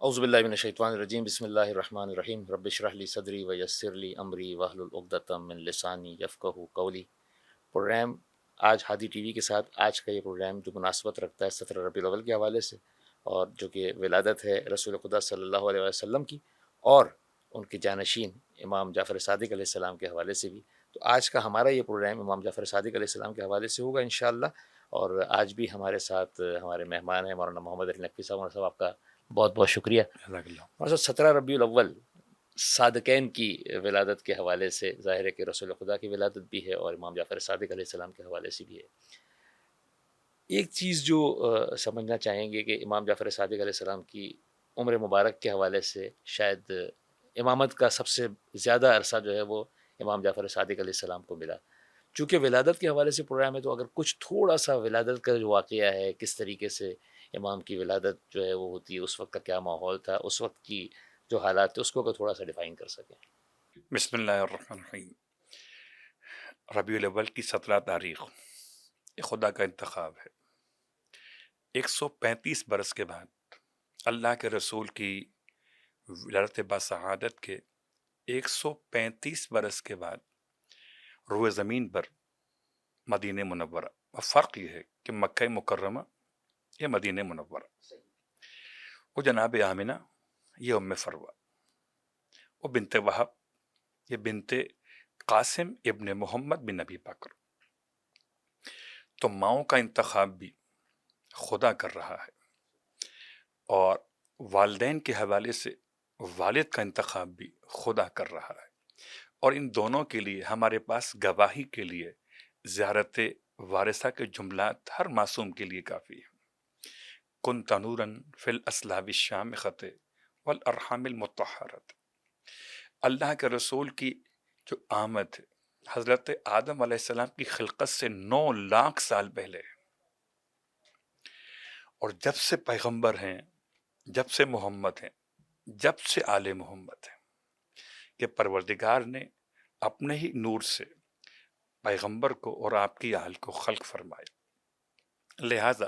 اعوذ باللہ من الشیطان الرجیم، بسم اللہ الرحمن الرحیم، رب اشرح لی صدری ویسر لی امری واحلل عقدۃ من لسانی یفقہوا قولی۔ پروگرام آج ہادی ٹی وی کے ساتھ آج کا یہ پروگرام جو مناسبت رکھتا ہے 17 ربیع الاول کے حوالے سے، اور جو کہ ولادت ہے رسول خدا صلی اللہ علیہ وسلم کی، اور ان کے جانشین امام جعفر صادق علیہ السلام کے حوالے سے بھی، تو آج کا ہمارا یہ پروگرام امام جعفر صادق علیہ السلام کے حوالے سے ہوگا انشاءاللہ۔ اور آج بھی ہمارے ساتھ ہمارے مہمان ہیں مولانا محمد علی نقوی صاحب۔ مولانا صاحب آپ کا بہت بہت شکریہ۔ جزاک اللہ۔ مولانا صاحب 17 ربیع الاول صادقین کی ولادت کے حوالے سے ظاہر ہے کہ رسول خدا کی ولادت بھی ہے اور امام جعفر صادق علیہ السلام کے حوالے سے بھی ہے۔ ایک چیز جو سمجھنا چاہیں گے کہ امام جعفر صادق علیہ السلام کی عمر مبارک کے حوالے سے شاید امامت کا سب سے زیادہ عرصہ جو ہے وہ امام جعفر صادق علیہ السلام کو ملا۔ چونکہ ولادت کے حوالے سے پروگرام ہے، تو اگر کچھ تھوڑا سا ولادت کا جو واقعہ ہے، کس طریقے سے امام کی ولادت جو ہے وہ ہوتی ہے، اس وقت کا کیا ماحول تھا، اس وقت کی جو حالات تھے، اس کو اگر تھوڑا سا ڈیفائن کر سکیں۔ بسم اللہ الرحمن الرحیم۔ ربیع الاول کی 17 تاریخ یہ خدا کا انتخاب ہے۔ 135 برس کے بعد اللہ کے رسول کی ولادت باسعادت کے 135 برس کے بعد روئے زمین پر مدینہ منورہ، اور فرق یہ ہے کہ مکہ مکرمہ یہ مدینہ منورہ، وہ جناب آمنہ یہ ام فروہ، وہ بنت وہب یہ بنت قاسم ابن محمد بن نبی بکر۔ تو ماؤں کا انتخاب بھی خدا کر رہا ہے، اور والدین کے حوالے سے والد کا انتخاب بھی خدا کر رہا ہے، اور ان دونوں کے لیے ہمارے پاس گواہی کے لیے زیارت وارثہ کے جملات ہر معصوم کے لیے کافی ہے۔ کن تنوراً فی الاسلاب الشامخۃ والارحام المطہرۃ۔ اللہ کے رسول کی جو آمد ہے حضرت آدم علیہ السلام کی خلقت سے 9 لاکھ سال پہلے ہے، اور جب سے پیغمبر ہیں، جب سے محمد ہیں، جب سے آل محمد ہیں، کہ پروردگار نے اپنے ہی نور سے پیغمبر کو اور آپ کی آل کو خلق فرمایا۔ لہٰذا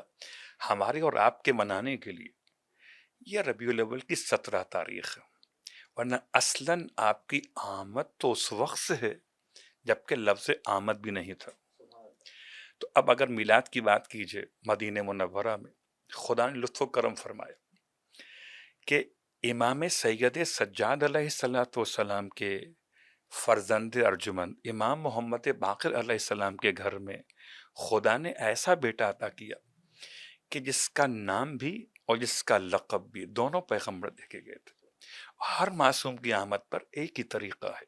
ہمارے اور آپ کے منانے کے لیے یہ ربیع الاول کی 17 تاریخ ہے، ورنہ اصلاً آپ کی آمد تو اس وقت سے ہے جبکہ لفظ آمد بھی نہیں تھا۔ تو اب اگر میلاد کی بات کیجئے، مدینہ منورہ میں خدا نے لطف و کرم فرمایا کہ امام سید سجاد علیہ السلام کے فرزند ارجمند امام محمد باقر علیہ السلام کے گھر میں خدا نے ایسا بیٹا عطا کیا کہ جس کا نام بھی اور جس کا لقب بھی دونوں پیغمبر دیکھے گئے تھے۔ ہر معصوم کی آمد پر ایک ہی طریقہ ہے،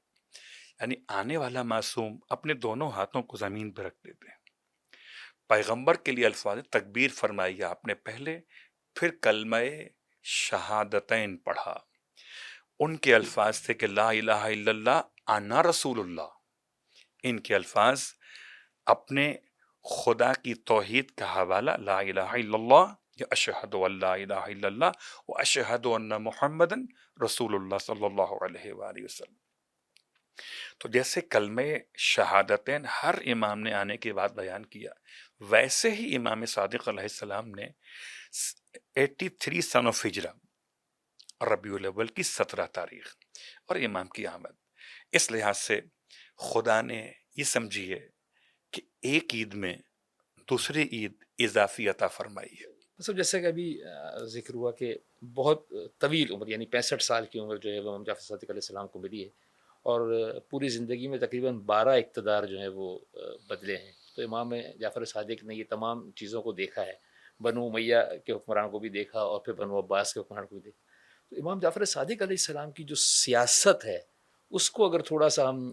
یعنی آنے والا معصوم اپنے دونوں ہاتھوں کو زمین پہ رکھ دیتے ہیں۔ پیغمبر کے لیے الفاظ تکبیر فرمائی آپ نے پہلے، پھر کلمہ شہادتین پڑھا۔ ان کے الفاظ تھے کہ لا الہ الا اللہ انا رسول اللہ۔ ان کے الفاظ اپنے خدا کی توحید کا حوالہ، لا الہ الا اللہ یا اشہد ان لا الہ الا اللہ و اشہد ان محمدن رسول اللہ صلی اللہ علیہ وآلہ وسلم۔ تو جیسے کلمہ شہادتین ہر امام نے آنے کے بعد بیان کیا، ویسے ہی امام صادق علیہ السلام نے 83 سن آف ہجرہ ربیع الاول کی 17 تاریخ اور امام کی آمد، اس لحاظ سے خدا نے یہ سمجھیے کہ ایک عید میں دوسری عید اضافی عطا فرمائی ہے۔ مطلب جیسے کہ ابھی ذکر ہوا کہ بہت طویل عمر، یعنی 65 سال کی عمر جو ہے وہ امام جعفر صادق علیہ السلام کو ملی ہے، اور پوری زندگی میں تقریباً 12 اقتدار جو ہیں وہ بدلے ہیں۔ تو امام جعفر صادق نے یہ تمام چیزوں کو دیکھا ہے، بنو امیہ کے حکمران کو بھی دیکھا اور پھر بنو عباس کے حکمران کو بھی دیکھا۔ تو امام جعفر صادق علیہ السلام کی جو سیاست ہے، اس کو اگر تھوڑا سا ہم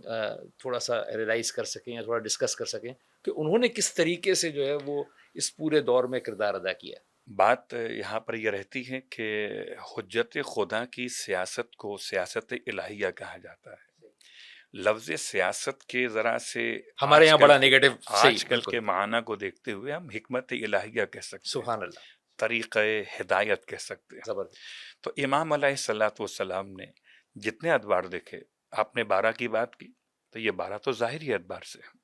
تھوڑا سا ریلائز کر سکیں یا تھوڑا ڈسکس کر سکیں کہ انہوں نے کس طریقے سے جو ہے وہ اس پورے دور میں کردار ادا کیا۔ بات یہاں پر یہ رہتی ہے کہ حجت خدا کی سیاست کو سیاست الہیہ کہا جاتا ہے۔ لفظ سیاست کے ذرا سے ہمارے یہاں بڑا نیگیٹو، صحیح، آج کل بالکل، کے معنی کو دیکھتے ہوئے ہم حکمت الہیہ کہہ سکتے ہیں، سبحان اللہ، طریقہ ہدایت کہہ سکتے ہیں۔ زبردست، تو امام علیہ الصلوۃ والسلام نے جتنے ادوار دیکھے، آپ نے 12 کی بات کی تو یہ 12 تو ظاہری اعتبار سے ہیں،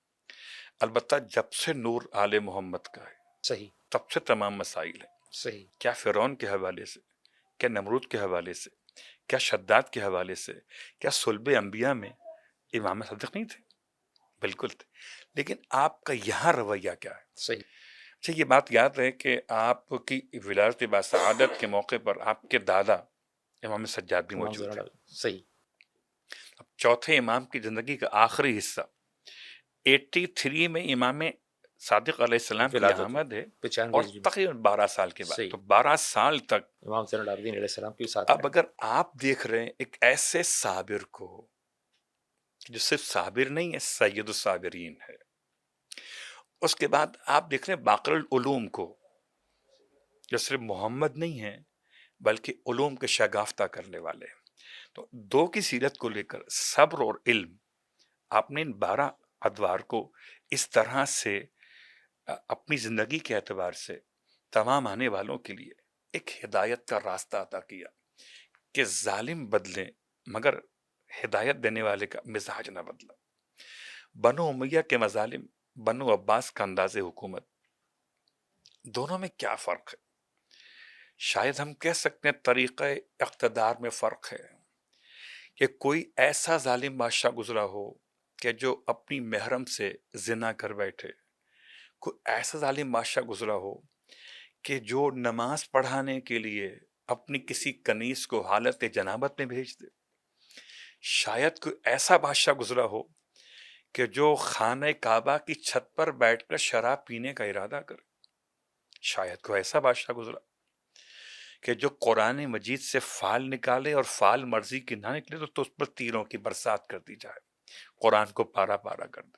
البتہ جب سے نور آل محمد کا ہے صحیح، تب سے تمام مسائل ہیں۔ صحیح، کیا فرعون کے حوالے سے، کیا نمرود کے حوالے سے، کیا شداد کے حوالے سے، کیا صلب انبیاء میں امام صادق نہیں تھے؟ بالکل تھے. لیکن آپ کا یہاں رویہ کیا ہے؟ صحیح. اچھا یہ بات یاد رہے کہ آپ کی ولادت باسعادت کے موقع پر آپ کے دادا امام سجاد بھی امام موجود زین تھے. العابدین. صحیح. اب چوتھے امام کی زندگی کا آخری حصہ 83 میں امام صادق علیہ السلام کی ولادت آمد ہے 95 اور ہجری میں. تقریباً 12 سال کے بعد. صحیح. تو 12 سال تک امام زین العابدین علیہ السلام کے ساتھ اب اگر آپ دیکھ رہے ہیں ایک ایسے صابر کو جو صرف صابر نہیں ہے، سید الصابرین ہے. اس کے بعد آپ دیکھ رہے ہیں باقر العلوم کو جو صرف محمد نہیں ہے بلکہ علوم کے شگافتہ کرنے والے ہیں. تو دو کی سیرت کو لے کر صبر اور علم، آپ نے ان 12 ادوار کو اس طرح سے اپنی زندگی کے اعتبار سے تمام آنے والوں کے لیے ایک ہدایت کا راستہ عطا کیا کہ ظالم بدلیں مگر ہدایت دینے والے کا مزاج نہ بدلا. بنو امیہ کے مظالم، بنو عباس کا انداز حکومت، دونوں میں کیا فرق ہے؟ شاید ہم کہہ سکتے ہیں طریقہ اقتدار میں فرق ہے کہ کوئی ایسا ظالم بادشاہ گزرا ہو کہ جو اپنی محرم سے زنا کر بیٹھے، کوئی ایسا ظالم بادشاہ گزرا ہو کہ جو نماز پڑھانے کے لیے اپنی کسی کنیز کو حالت جنابت میں بھیج دے، شاید کوئی ایسا بادشاہ گزرا ہو کہ جو خانہ کعبہ کی چھت پر بیٹھ کر شراب پینے کا ارادہ کرے، شاید کوئی ایسا بادشاہ گزرا کہ جو قرآن مجید سے فال نکالے اور فال مرضی کی نہ نکلے تو اس پر تیروں کی برسات کر دی جائے، قرآن کو پارا پارا کر دے.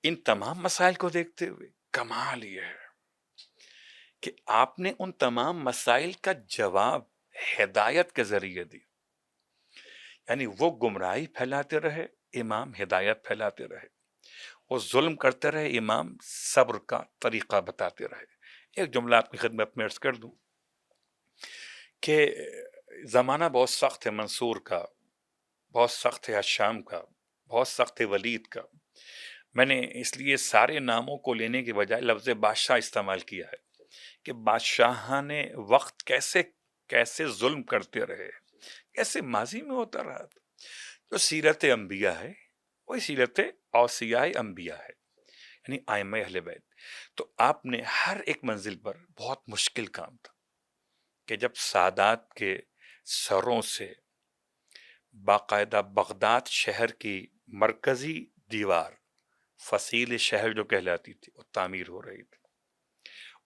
ان تمام مسائل کو دیکھتے ہوئے کمال یہ ہے کہ آپ نے ان تمام مسائل کا جواب ہدایت کے ذریعے دی. یعنی وہ گمراہی پھیلاتے رہے، امام ہدایت پھیلاتے رہے. وہ ظلم کرتے رہے، امام صبر کا طریقہ بتاتے رہے. ایک جملہ آپ کی خدمت میں عرض کر دوں کہ زمانہ بہت سخت ہے منصور کا، بہت سخت ہے شام کا، بہت سخت ہے ولید کا. میں نے اس لیے سارے ناموں کو لینے کے بجائے لفظ بادشاہ استعمال کیا ہے کہ بادشاہ نے وقت کیسے کیسے ظلم کرتے رہے، کیسے ماضی میں ہوتا رہا. جو سیرت انبیاء ہے وہی سیرت اوصیاء انبیاء ہے، یعنی ائمہ اہل بیت. تو آپ نے ہر ایک منزل پر بہت مشکل کام تھا کہ جب سادات کے سروں سے باقاعدہ بغداد شہر کی مرکزی دیوار، فصیل شہر جو کہلاتی تھی، وہ تعمیر ہو رہی تھی،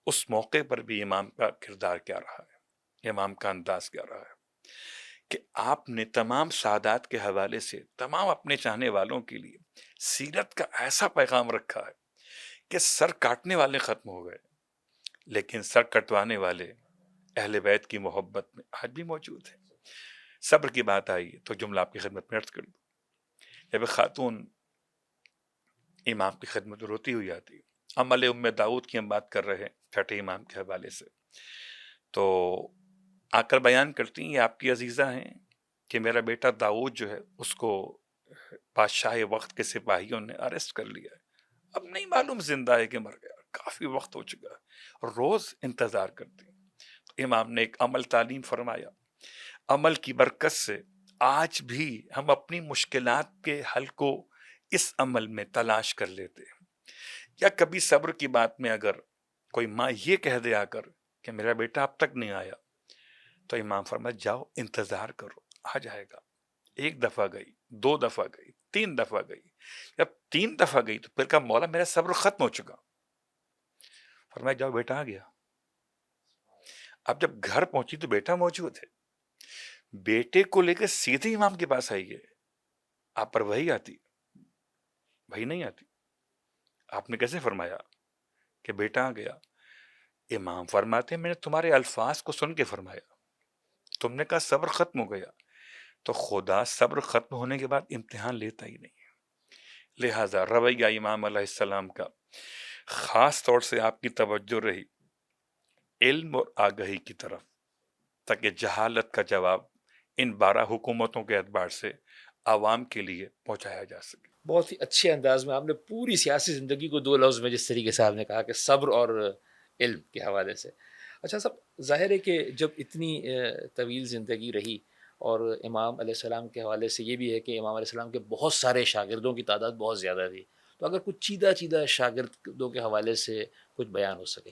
اس موقع پر بھی امام کا کردار کیا رہا ہے، امام کا انداز کیا رہا ہے کہ آپ نے تمام سادات کے حوالے سے تمام اپنے چاہنے والوں کے لیے سیرت کا ایسا پیغام رکھا ہے کہ سر کاٹنے والے ختم ہو گئے، لیکن سر کٹوانے والے اہل بیت کی محبت میں آج بھی موجود ہیں. صبر کی بات آئی تو جملہ آپ کی خدمت میں عرض کر دوں. جب ایک خاتون امام کی خدمت میں روتی ہوئی آتی، عمل ام داؤد کی ہم بات کر رہے ہیں چھٹے امام کے حوالے سے، تو آ کر بیان کرتی ہیں یہ آپ کی عزیزہ ہیں کہ میرا بیٹا داؤد جو ہے اس کو بادشاہ وقت کے سپاہیوں نے اریسٹ کر لیا ہے، اب نہیں معلوم زندہ ہے کہ مر گیا، کافی وقت ہو چکا ہے، روز انتظار کرتی. امام نے ایک عمل تعلیم فرمایا، عمل کی برکت سے آج بھی ہم اپنی مشکلات کے حل کو اس عمل میں تلاش کر لیتے ہیں. یا کبھی صبر کی بات میں اگر کوئی ماں یہ کہہ دے آ کر کہ میرا بیٹا اب تک نہیں آیا، تو امام فرمایا جاؤ انتظار کرو، آ جائے گا. ایک دفعہ گئی، 2 دفعہ گئی، 3 دفعہ گئی. جب 3 دفعہ گئی تو پھر کہا مولا میرا صبر ختم ہو چکا. فرمایا جاؤ بیٹا آ گیا. اب جب گھر پہنچی تو بیٹا موجود ہے، بیٹے کو لے کے سیدھے امام کے پاس آئی ہے. آپ پر وہی آتی؟ وہی نہیں آتی. آپ نے کیسے فرمایا کہ بیٹا آ گیا؟ امام فرماتے ہیں میں نے تمہارے الفاظ کو سن کے فرمایا، تم نے کہا صبر ختم ہو گیا، تو خدا صبر ختم ہونے کے بعد امتحان لیتا ہی نہیں. لہذا رویہ امام علیہ السلام کا خاص طور سے آپ کی توجہ رہی علم اور آگہی کی طرف، تاکہ جہالت کا جواب ان 12 حکومتوں کے اعتبار سے عوام کے لیے پہنچایا جا سکے. بہت ہی اچھے انداز میں آپ نے پوری سیاسی زندگی کو 2 لفظ میں جس طریقے سے آپ نے کہا کہ صبر اور علم کے حوالے سے. اچھا صاحب، ظاہر ہے کہ جب اتنی طویل زندگی رہی، اور امام علیہ السلام کے حوالے سے یہ بھی ہے کہ امام علیہ السلام کے بہت سارے شاگردوں کی تعداد بہت زیادہ تھی، تو اگر کچھ چیدہ چیدہ شاگردوں کے حوالے سے کچھ بیان ہو سکے۔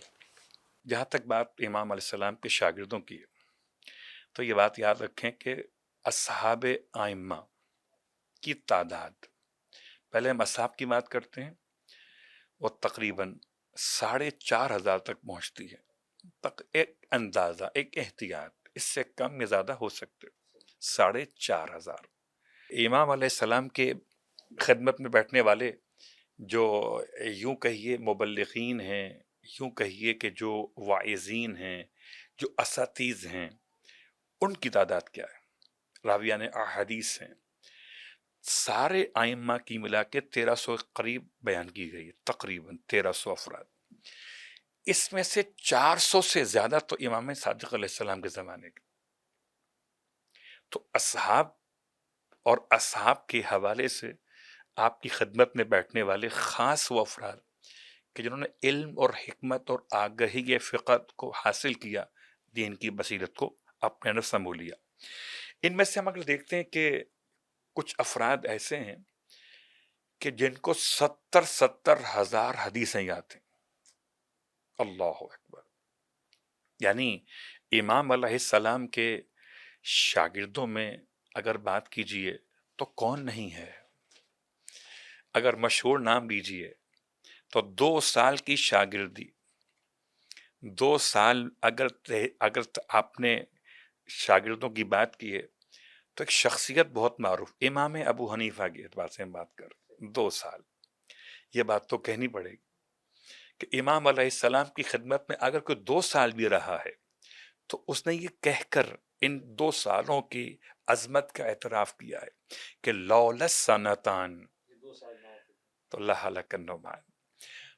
جہاں تک بات امام علیہ السلام کے شاگردوں کی ہے تو یہ بات یاد رکھیں کہ اصحاب ائمہ کی تعداد، پہلے ہم اصحاب کی بات کرتے ہیں، وہ تقریباً 4,500 تک پہنچتی ہے، ایک اندازہ، ایک احتیاط، اس سے کم یا زیادہ ہو سکتے 4,500۔ امام علیہ السلام کے خدمت میں بیٹھنے والے جو یوں کہیے مبلغین ہیں، یوں کہیے کہ جو واعظین ہیں، جو اساتذ ہیں، ان کی تعداد کیا ہے؟ راویان احادیث ہیں، سارے ائمہ کی ملا کے 1300 قریب بیان کی گئی ہے، تقریباً 1300 افراد۔ اس میں سے 400 سے زیادہ تو امام صادق علیہ السلام کے زمانے کے۔ تو اصحاب اور اصحاب کے حوالے سے آپ کی خدمت میں بیٹھنے والے خاص وہ افراد کہ جنہوں نے علم اور حکمت اور آگہی فقہ کو حاصل کیا، دین کی بصیرت کو اپنے اندر سمو لیا۔ ان میں سے ہم اگر دیکھتے ہیں کہ کچھ افراد ایسے ہیں کہ جن کو 70 ہزار حدیثیں یاد ہیں۔ اللہ اکبر! یعنی امام علیہ السلام کے شاگردوں میں اگر بات کیجئے تو کون نہیں ہے؟ اگر مشہور نام لیجئے تو 2 سال کی شاگردی، 2 سال اگر آپ نے شاگردوں کی بات کی ہے تو ایک شخصیت بہت معروف، امام ابو حنیفہ کی اعتبار سے ہم بات کر 2 سال، یہ بات تو کہنی پڑے گی کہ امام علیہ السلام کی خدمت میں اگر کوئی 2 سال بھی رہا ہے تو اس نے یہ کہہ کر ان 2 سالوں کی عظمت کا اعتراف کیا ہے کہ لولا سنتان تو لہلک النعمان۔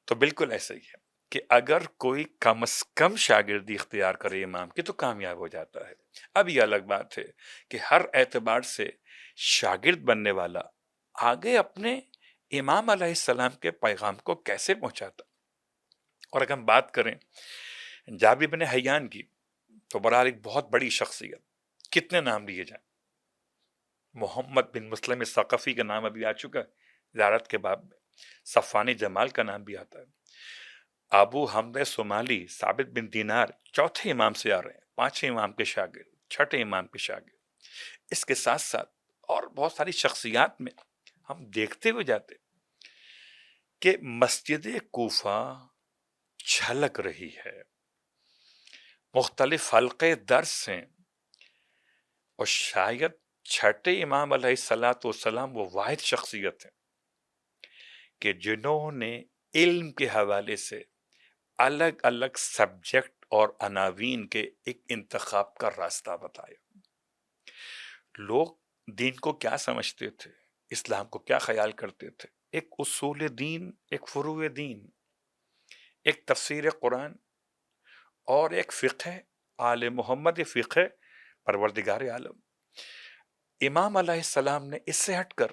تو بالکل ایسا ہی ہے کہ اگر کوئی کم از کم شاگردی اختیار کرے امام کی تو کامیاب ہو جاتا ہے۔ اب یہ الگ بات ہے کہ ہر اعتبار سے شاگرد بننے والا آگے اپنے امام علیہ السلام کے پیغام کو کیسے پہنچاتا۔ اور اگر ہم بات کریں جابر بن حیان کی تو برحال ایک بہت بڑی شخصیت، کتنے نام لیے جائیں؟ محمد بن مسلم ثقفی کا نام ابھی آ چکا ہے زیارت کے باب میں، صفوان جمال کا نام بھی آتا ہے، ابو حمد صومالی، ثابت بن دینار 4تھے امام سے آ رہے ہیں، 5ویں امام کے شاگرد، 6ٹھے امام کے شاگرد۔ اس کے ساتھ ساتھ اور بہت ساری شخصیات میں ہم دیکھتے ہوئے جاتے کہ مسجد کوفہ چھلک رہی ہے، مختلف حلقے درس ہیں، اور شاید 6ٹھے امام علیہ السلام وہ واحد شخصیت ہیں کہ جنہوں نے علم کے حوالے سے الگ الگ سبجیکٹ اور عناوین کے ایک انتخاب کا راستہ بتایا۔ لوگ دین کو کیا سمجھتے تھے، اسلام کو کیا خیال کرتے تھے، ایک اصول دین، ایک فروع دین، ایک تفسیر قرآن اور ایک فقہ آل محمد، فقہ پروردگار عالم۔ امام علیہ السلام نے اس سے ہٹ کر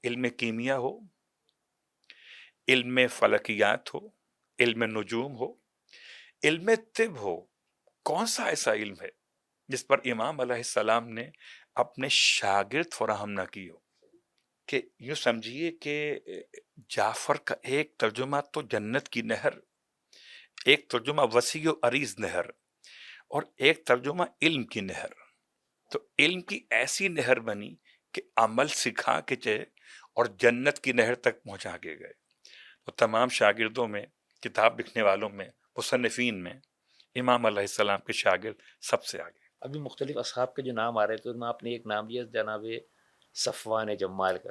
علم کیمیا ہو، علم فلکیات ہو، علم نجوم ہو، علم طب ہو، کون سا ایسا علم ہے جس پر امام علیہ السلام نے اپنے شاگرد فراہم نہ کی ہو؟ کہ یوں سمجھیے کہ جعفر کا ایک ترجمہ تو جنت کی نہر، ایک ترجمہ وسیع و عریض نہر، اور ایک ترجمہ علم کی نہر۔ تو علم کی ایسی نہر بنی کہ عمل سکھا کے چلے اور جنت کی نہر تک پہنچا کے گئے۔ تو تمام شاگردوں میں، کتاب لکھنے والوں میں، مصنفین میں امام علیہ السلام کے شاگرد سب سے آگے۔ ابھی مختلف اصحاب کے جو نام آ رہے تھے ان میں آپ نے ایک نام لیا جناب صفوان جمال کا،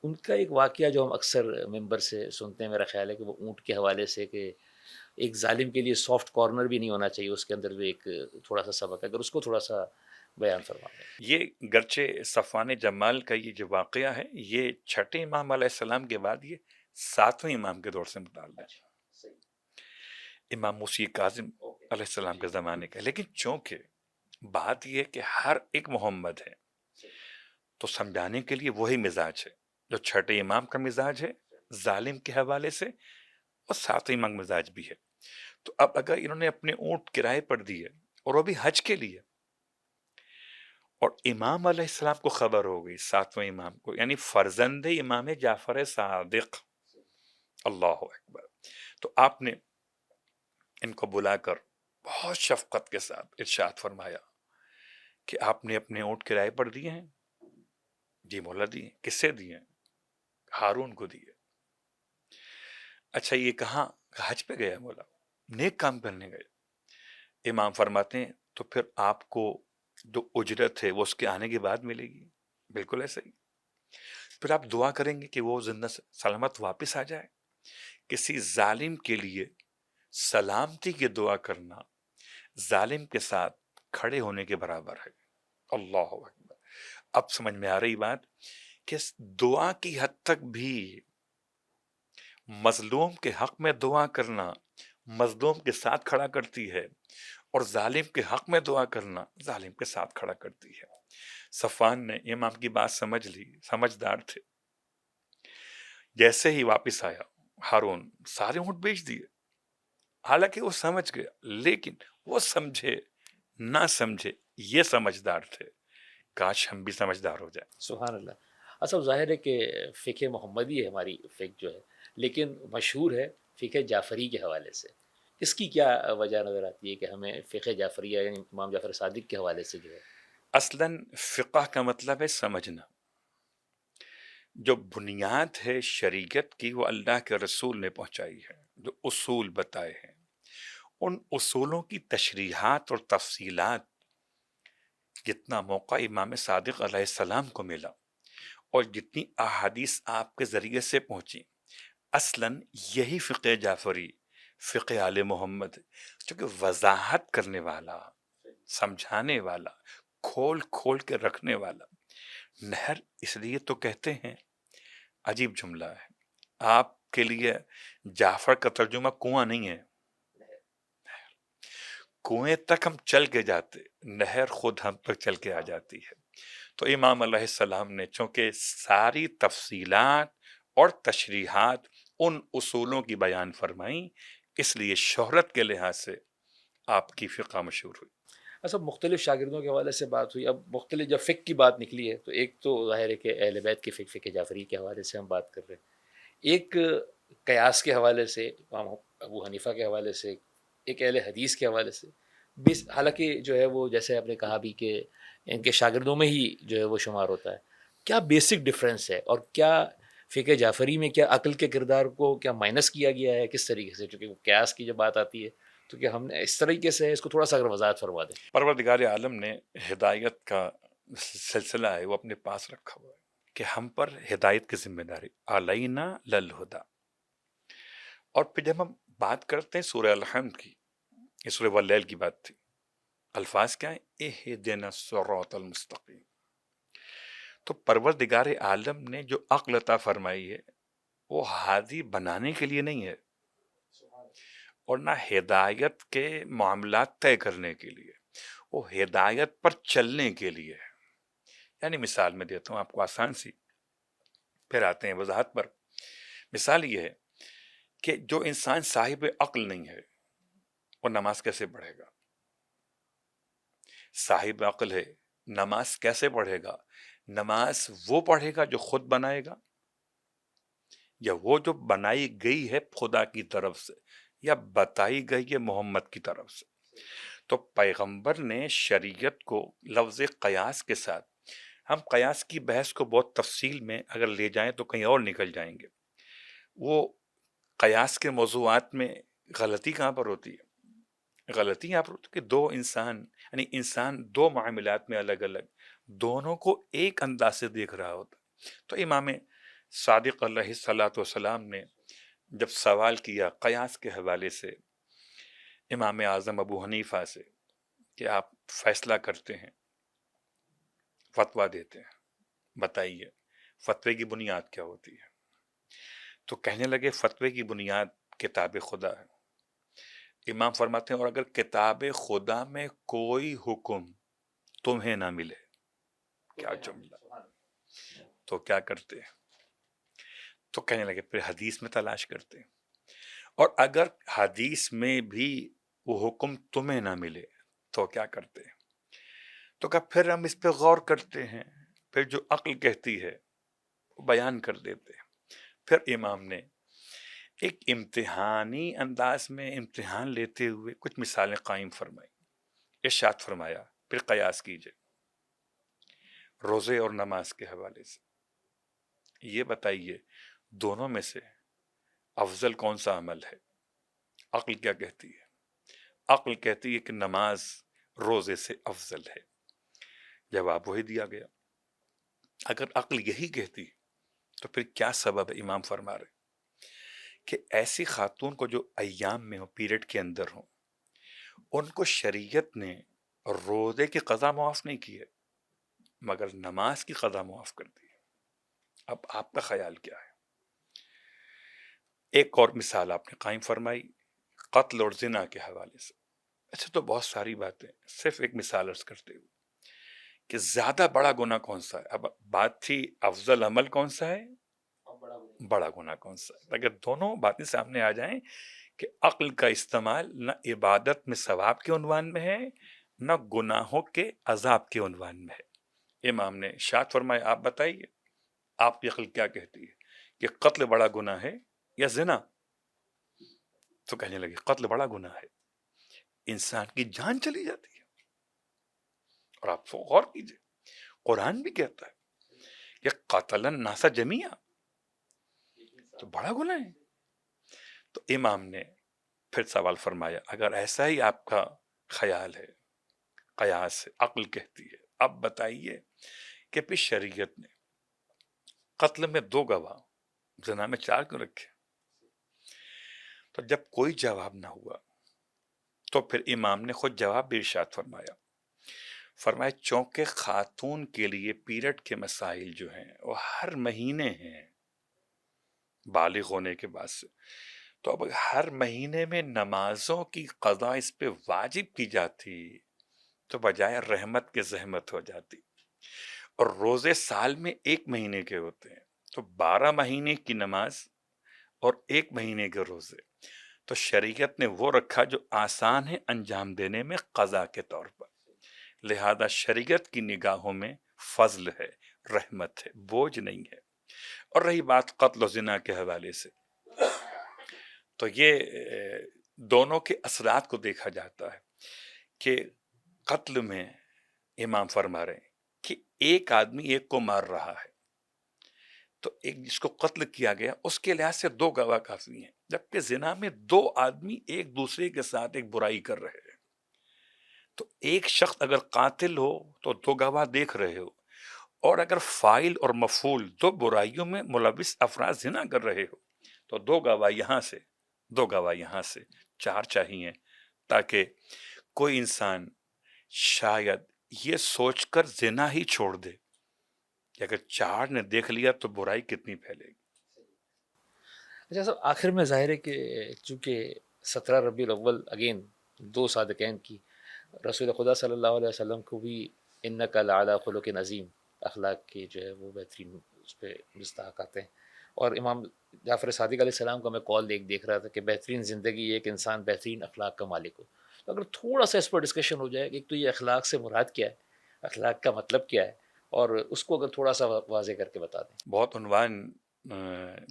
ان کا ایک واقعہ جو ہم اکثر ممبر سے سنتے ہیں، میرا خیال ہے کہ وہ اونٹ کے حوالے سے کہ ایک ظالم کے لیے سافٹ کارنر بھی نہیں ہونا چاہیے، اس کے اندر بھی ایک تھوڑا سا سبق ہے، اگر اس کو تھوڑا سا بیان فرما دیں۔ یہ گرچہ صفوان جمال کا یہ جو واقعہ ہے یہ 6ٹھے امام علیہ السلام کے بعد یہ 7ویں امام کے دور سے متعلق ہے، امام موسی کاظم علیہ السلام کے زمانے کا۔ لیکن چونکہ بات یہ کہ ہر ایک محمد ہے تو سمجھانے کے لیے وہی مزاج ہے جو 6ٹھے امام کا مزاج ہے ظالم کے حوالے سے، اور 7ویں امام مزاج بھی ہے۔ تو اب اگر انہوں نے اپنے اونٹ کرائے پر دیے اور وہ بھی حج کے لیے، اور امام علیہ السلام کو خبر ہو گئی، ساتویں امام کو، یعنی فرزند امام جعفر صادق، اللہ اکبر، تو آپ نے ان کو بلا کر بہت شفقت کے ساتھ ارشاد فرمایا کہ آپ نے اپنے اونٹ کرائے پر دیے ہیں؟ جی مولا دیے۔ کس سے دیے ہیں؟ ہارون کو دیے۔ اچھا یہ کہاں؟ حج پہ گیا مولا، نیک کام کرنے گئے۔ امام فرماتے ہیں تو پھر آپ کو جو اجرت ہے وہ اس کے آنے کے بعد ملے گی۔ بالکل ایسا ہی، پھر آپ دعا کریں گے کہ وہ زندہ سلامت واپس آ جائے۔ کسی ظالم کے لیے سلامتی کی دعا کرنا ظالم کے ساتھ کھڑے ہونے کے برابر ہے۔ اللہ اکبر۔ اب سمجھ میں آ رہی بات کہ دعا کی حد تک بھی مظلوم کے حق میں دعا کرنا مظلوم کے ساتھ کھڑا کرتی ہے، اور ظالم کے حق میں دعا کرنا ظالم کے ساتھ کھڑا کرتی ہے۔ صفوان نے امام کی بات سمجھ لی، سمجھدار تھے، جیسے ہی واپس آیا ہارون سارے اونٹ بیچ دیے۔ حالانکہ وہ سمجھ گیا، لیکن وہ سمجھے نہ سمجھے یہ سمجھدار تھے، کاش ہم بھی سمجھدار ہو جائیں۔ سبحان اللہ۔ اصل ظاہر ہے کہ فقہ محمدی ہے ہماری فقہ جو ہے، لیکن مشہور ہے فقہ جعفری کے حوالے سے۔ اس کی کیا وجہ نظر آتی ہے کہ ہمیں فقہ جعفریہ یعنی امام جعفر صادق کے حوالے سے جو ہے؟ اصلاً فقہ کا مطلب ہے سمجھنا۔ جو بنیاد ہے شریعت کی وہ اللہ کے رسول نے پہنچائی ہے، جو اصول بتائے ہیں، ان اصولوں کی تشریحات اور تفصیلات جتنا موقع امام صادق علیہ السلام کو ملا اور جتنی احادیث آپ کے ذریعے سے پہنچی، اصلاً یہی فقہ جعفری، فقہ آل محمد، چونکہ وضاحت کرنے والا، سمجھانے والا، کھول کھول کے رکھنے والا۔ نہر اس لیے تو کہتے ہیں، عجیب جملہ ہے، آپ کے لیے جعفر کا ترجمہ کنواں نہیں ہے، کنویں تک ہم چل کے جاتے، نہر خود ہم تک چل کے آ جاتی ہے۔ تو امام علیہ السلام نے چونکہ ساری تفصیلات اور تشریحات ان اصولوں کی بیان فرمائیں، اس لیے شہرت کے لحاظ سے آپ کی فقہ مشہور ہوئی۔ اصل مختلف شاگردوں کے حوالے سے بات ہوئی، اب مختلف جب فقہ کی بات نکلی ہے تو ایک تو ظاہر ہے کہ اہل بیت کی فقہ جعفری کے حوالے سے ہم بات کر رہے ہیں، ایک قیاس کے حوالے سے امام ابو حنیفہ کے حوالے سے، ایک اہل حدیث کے حوالے سے، حالانکہ جو ہے وہ جیسے آپ نے کہا بھی کہ ان کے شاگردوں میں ہی جو ہے وہ شمار ہوتا ہے۔ کیا بیسک ڈفرینس ہے، اور کیا فقہ جعفری میں کیا عقل کے کردار کو کیا مائنس کیا گیا ہے، کس طریقے سے؟ چونکہ وہ قیاس کی جب بات آتی ہے تو کیا ہم نے اس طریقے سے اس کو تھوڑا سا اگر وضاحت فرما دیں۔ پروردگار عالم نے ہدایت کا سلسلہ ہے وہ اپنے پاس رکھا ہوا ہے کہ ہم پر ہدایت کی ذمہ داری، علینا للہدا۔ اور پھر جب ہم بات کرتے ہیں سورہ الحمد کی، یہ سورہ واللیل کی بات تھی، الفاظ کیا ہیں؟ اہدنا الصراط المستقیم۔ تو پروردگار عالم نے جو عقل عطا فرمائی ہے وہ ہادی بنانے کے لیے نہیں ہے، اور نہ ہدایت کے معاملات طے کرنے کے لیے، وہ ہدایت پر چلنے کے لیے ہے۔ یعنی مثال میں دیتا ہوں آپ کو آسان سی، پھر آتے ہیں وضاحت پر۔ مثال یہ ہے کہ جو انسان صاحب عقل نہیں ہے وہ نماز کیسے پڑھے گا؟ صاحب عقل ہے، نماز کیسے پڑھے گا؟ نماز وہ پڑھے گا جو خود بنائے گا، یا وہ جو بنائی گئی ہے خدا کی طرف سے، یا بتائی گئی ہے محمد کی طرف سے۔ تو پیغمبر نے شریعت کو لفظ قیاس کے ساتھ، ہم قیاس کی بحث کو بہت تفصیل میں اگر لے جائیں تو کہیں اور نکل جائیں گے۔ وہ قیاس کے موضوعات میں غلطی کہاں پر ہوتی ہے؟ غلطی یہاں پر ہوتی ہے کہ دو انسان، یعنی انسان دو معاملات میں الگ الگ، دونوں کو ایک انداز سے دیکھ رہا ہوتا۔ تو امام صادق علیہ السلام نے جب سوال کیا قیاس کے حوالے سے امام اعظم ابو حنیفہ سے کہ آپ فیصلہ کرتے ہیں، فتویٰ دیتے ہیں، بتائیے فتوے کی بنیاد کیا ہوتی ہے؟ تو کہنے لگے فتوے کی بنیاد کتاب خدا ہے۔ امام فرماتے ہیں اور اگر کتاب خدا میں کوئی حکم تمہیں نہ ملے، کیا جملہ، تو کیا کرتے ہیں؟ تو کہنے لگے پھر حدیث میں تلاش کرتے ہیں، اور اگر حدیث میں بھی وہ حکم تمہیں نہ ملے تو کیا کرتے ہیں؟ تو کہا پھر ہم اس پہ غور کرتے ہیں، پھر جو عقل کہتی ہے وہ بیان کر دیتے ہیں۔ پھر امام نے ایک امتحانی انداز میں امتحان لیتے ہوئے کچھ مثالیں قائم فرمائی، ارشاد فرمایا پھر قیاس کیجئے روزے اور نماز کے حوالے سے، یہ بتائیے دونوں میں سے افضل کون سا عمل ہے؟ عقل کیا کہتی ہے؟ عقل کہتی ہے کہ نماز روزے سے افضل ہے، جواب وہی دیا گیا۔ اگر عقل یہی کہتی تو پھر کیا سبب ہے امام فرما رہے کہ ایسی خاتون کو جو ایام میں ہو، پیریڈ کے اندر ہوں، ان کو شریعت نے روزے کی قضا معاف نہیں کی ہے مگر نماز کی قضا معاف کر دی ہے۔ اب آپ کا خیال کیا ہے؟ ایک اور مثال آپ نے قائم فرمائی قتل اور زنا کے حوالے سے۔ ایسے تو بہت ساری باتیں، صرف ایک مثال عرض کرتے ہوئے کہ زیادہ بڑا گناہ کون سا ہے۔ اب بات تھی افضل عمل کون سا ہے، بڑا گناہ کون سا ہے، اگر دونوں باتیں سامنے آ جائیں کہ عقل کا استعمال نہ عبادت میں ثواب کے عنوان میں ہے نہ گناہوں کے عذاب کے عنوان میں ہے، امام نے ارشاد فرمایا آپ بتائیے آپ کی عقل کیا کہتی ہے کہ قتل بڑا گناہ ہے یا زنا؟ تو کہنے لگے قتل بڑا گناہ ہے، انسان کی جان چلی جاتی ہے۔ اور آپ غور کیجئے قرآن بھی کہتا ہے کہ قتل الناس جمیعا، تو بڑا گناہ ہے۔ تو امام نے پھر سوال فرمایا اگر ایسا ہی آپ کا خیال ہے، قیاس ہے، عقل کہتی ہے، اب بتائیے کہ پھر شریعت نے قتل میں 2 گواہ، زنا میں 4 کیوں رکھے؟ تو جب کوئی جواب نہ ہوا تو پھر امام نے خود جواب بھی ارشاد فرمایا چونکہ خاتون کے لیے پیریڈ کے مسائل جو ہیں وہ ہر مہینے ہیں بالغ ہونے کے بعد سے، تو اب ہر مہینے میں نمازوں کی قضا اس پہ واجب کی جاتی تو بجائے رحمت کے زحمت ہو جاتی، اور روزے سال میں 1 مہینے کے ہوتے ہیں تو 12 مہینے کی نماز اور 1 مہینے کے روزے، تو شریعت نے وہ رکھا جو آسان ہے انجام دینے میں قضا کے طور پر، لہذا شریعت کی نگاہوں میں فضل ہے، رحمت ہے، بوجھ نہیں ہے۔ اور رہی بات قتل و زنا کے حوالے سے، تو یہ دونوں کے اثرات کو دیکھا جاتا ہے کہ قتل میں امام فرما رہے ہیں کہ ایک آدمی ایک کو مار رہا ہے تو ایک جس کو قتل کیا گیا اس کے لحاظ سے 2 گواہ کافی ہیں، جبکہ زنا میں 2 آدمی ایک دوسرے کے ساتھ ایک برائی کر رہے ہیں، تو ایک شخص اگر قاتل ہو تو 2 گواہ دیکھ رہے ہو، اور اگر فاعل اور مفعول 2 برائیوں میں ملوث افراد زنا کر رہے ہو تو 2 گواہ یہاں سے 2 گواہ یہاں سے 4 چاہیے، تاکہ کوئی انسان شاید یہ سوچ کر زنا ہی چھوڑ دے کہ اگر 4 نے دیکھ لیا تو برائی کتنی پھیلے گی۔ اچھا صاحب آخر میں ظاہر ہے کہ چونکہ 17 ربیع الاول اگین 2 صادقین کی، رسول خدا صلی اللہ علیہ وسلم کو بھی انک لعلی خلق عظیم، اخلاق کی جو ہے وہ بہترین اس پہ مستحق آتے ہیں، اور امام جعفر صادق علیہ السلام کا میں کال دیکھ رہا تھا کہ بہترین زندگی ایک انسان بہترین اخلاق کا مالک ہو۔ تو اگر تھوڑا سا اس پر ڈسکشن ہو جائے کہ ایک تو یہ اخلاق سے مراد کیا ہے، اخلاق کا مطلب کیا ہے، اور اس کو اگر تھوڑا سا واضح کر کے بتا دیں۔ بہت عنوان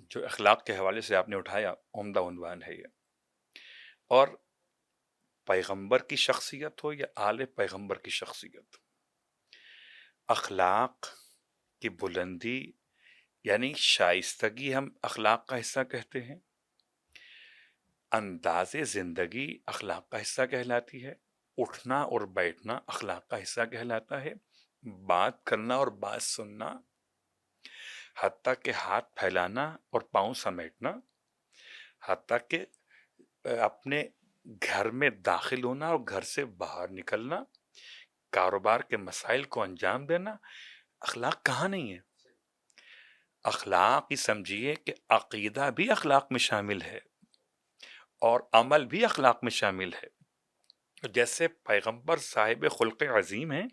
جو اخلاق کے حوالے سے آپ نے اٹھایا عمدہ عنوان ہے یہ، اور پیغمبر کی شخصیت ہو یا آل پیغمبر کی شخصیت، اخلاق کی بلندی یعنی شائستگی ہم اخلاق کا حصہ کہتے ہیں، انداز زندگی اخلاق کا حصہ کہلاتی ہے، اٹھنا اور بیٹھنا اخلاق کا حصہ کہلاتا ہے، بات کرنا اور بات سننا، حتیٰ کہ ہاتھ پھیلانا اور پاؤں سمیٹنا، حتیٰ کہ اپنے گھر میں داخل ہونا اور گھر سے باہر نکلنا، کاروبار کے مسائل کو انجام دینا، اخلاق کہاں نہیں ہے؟ اخلاق ہی سمجھیے کہ عقیدہ بھی اخلاق میں شامل ہے اور عمل بھی اخلاق میں شامل ہے۔ جیسے پیغمبر صاحب خلق عظیم ہیں،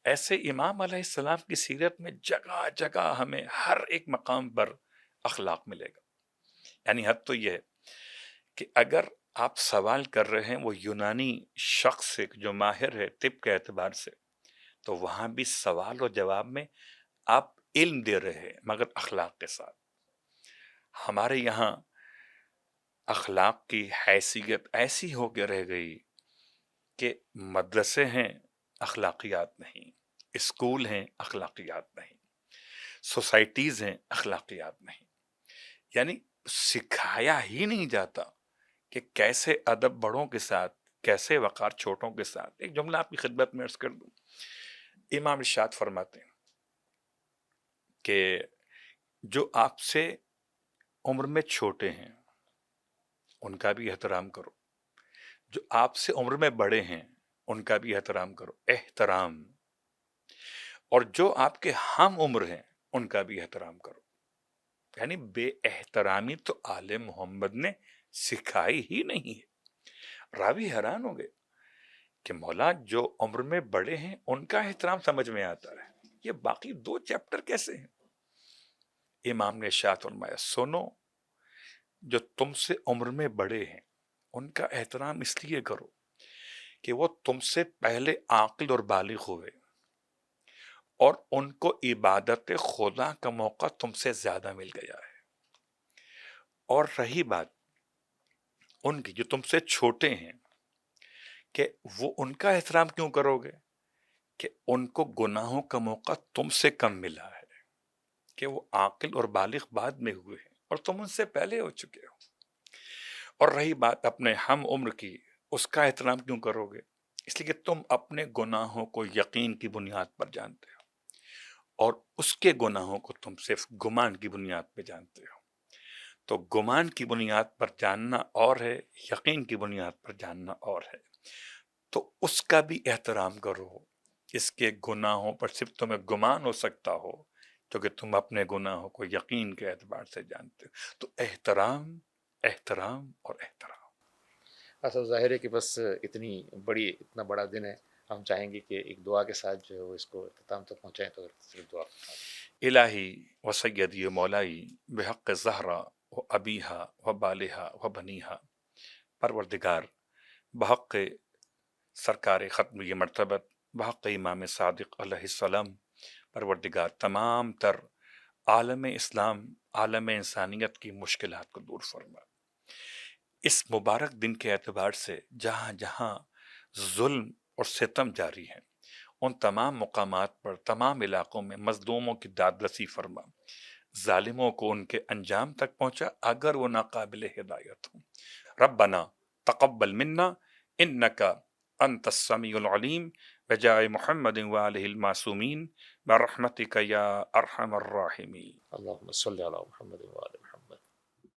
ایسے امام علیہ السلام کی سیرت میں جگہ جگہ ہمیں ہر ایک مقام پر اخلاق ملے گا۔ یعنی حد تو یہ ہے کہ اگر آپ سوال کر رہے ہیں وہ یونانی شخص سے جو ماہر ہے طب کے اعتبار سے، تو وہاں بھی سوال اور جواب میں آپ علم دے رہے ہیں مگر اخلاق کے ساتھ۔ ہمارے یہاں اخلاق کی حیثیت ایسی ہو کے رہ گئی کہ مدرسے ہیں اخلاقیات نہیں، اسکول ہیں اخلاقیات نہیں، سوسائٹیز ہیں اخلاقیات نہیں، یعنی سکھایا ہی نہیں جاتا کہ کیسے ادب بڑوں کے ساتھ، کیسے وقار چھوٹوں کے ساتھ۔ ایک جملہ آپ کی خدمت میں عرض کر دوں، امام ارشاد فرماتے ہیں کہ جو آپ سے عمر میں چھوٹے ہیں ان کا بھی احترام کرو، جو آپ سے عمر میں بڑے ہیں ان کا بھی احترام کرو، احترام، اور جو آپ کے ہم عمر ہیں ان کا بھی احترام کرو۔ یعنی بے احترامی تو آل محمد نے سکھائی ہی نہیں ہے۔ راوی حیران ہو گئے کہ مولا جو عمر میں بڑے ہیں ان کا احترام سمجھ میں آتا ہے، یہ باقی 2 چیپٹر کیسے ہیں؟ امام نے ارشاد فرمایا سنو، جو تم سے عمر میں بڑے ہیں ان کا احترام اس لیے کرو کہ وہ تم سے پہلے عاقل اور بالغ ہوئے اور ان کو عبادت خدا کا موقع تم سے زیادہ مل گیا ہے۔ اور رہی بات ان کی جو تم سے چھوٹے ہیں، کہ وہ ان کا احترام کیوں کرو گے کہ ان کو گناہوں کا موقع تم سے کم ملا ہے، کہ وہ عاقل اور بالغ بعد میں ہوئے ہیں اور تم ان سے پہلے ہو چکے ہو۔ اور رہی بات اپنے ہم عمر کی، اس کا احترام کیوں کرو گے؟ اس لیے کہ تم اپنے گناہوں کو یقین کی بنیاد پر جانتے ہو اور اس کے گناہوں کو تم صرف گمان کی بنیاد پہ جانتے ہو۔ تو گمان کی بنیاد پر جاننا اور ہے، یقین کی بنیاد پر جاننا اور ہے، تو اس کا بھی احترام کرو۔ اس کے گناہوں پر صرف تمہیں گمان ہو سکتا ہو کیونکہ تم اپنے گناہوں کو یقین کے اعتبار سے جانتے ہو۔ تو احترام، احترام اور احترام۔ اصل ظاہر ہے کہ بس اتنا بڑا دن ہے، ہم چاہیں گے کہ ایک دعا کے ساتھ جو ہے وہ اس کو اختتام تک پہنچائیں، تو صرف دعا کے ساتھ۔ الہی و سیدی و مولائی بحق زہرا و ابیہا و بالہا و بنیہا، پروردگار بحق سرکار ختم یہ مرتبت، بحق امام صادق علیہ السلام، پروردگار تمام تر عالم اسلام، عالم انسانیت کی مشکلات کو دور فرما۔ اس مبارک دن کے اعتبار سے جہاں جہاں ظلم اور ستم جاری ہیں ان تمام مقامات پر، تمام علاقوں میں مظلوموں کی داد رسی فرما، ظالموں کو ان کے انجام تک پہنچا اگر وہ ناقابل ہدایت ہوں۔ ربنا تقبل منا انک انت السمیع العلیم بجائے محمد وآلہ المعصومین برحمتک یا ارحم الراحمین۔ اللہم صلی علی محمد وعلی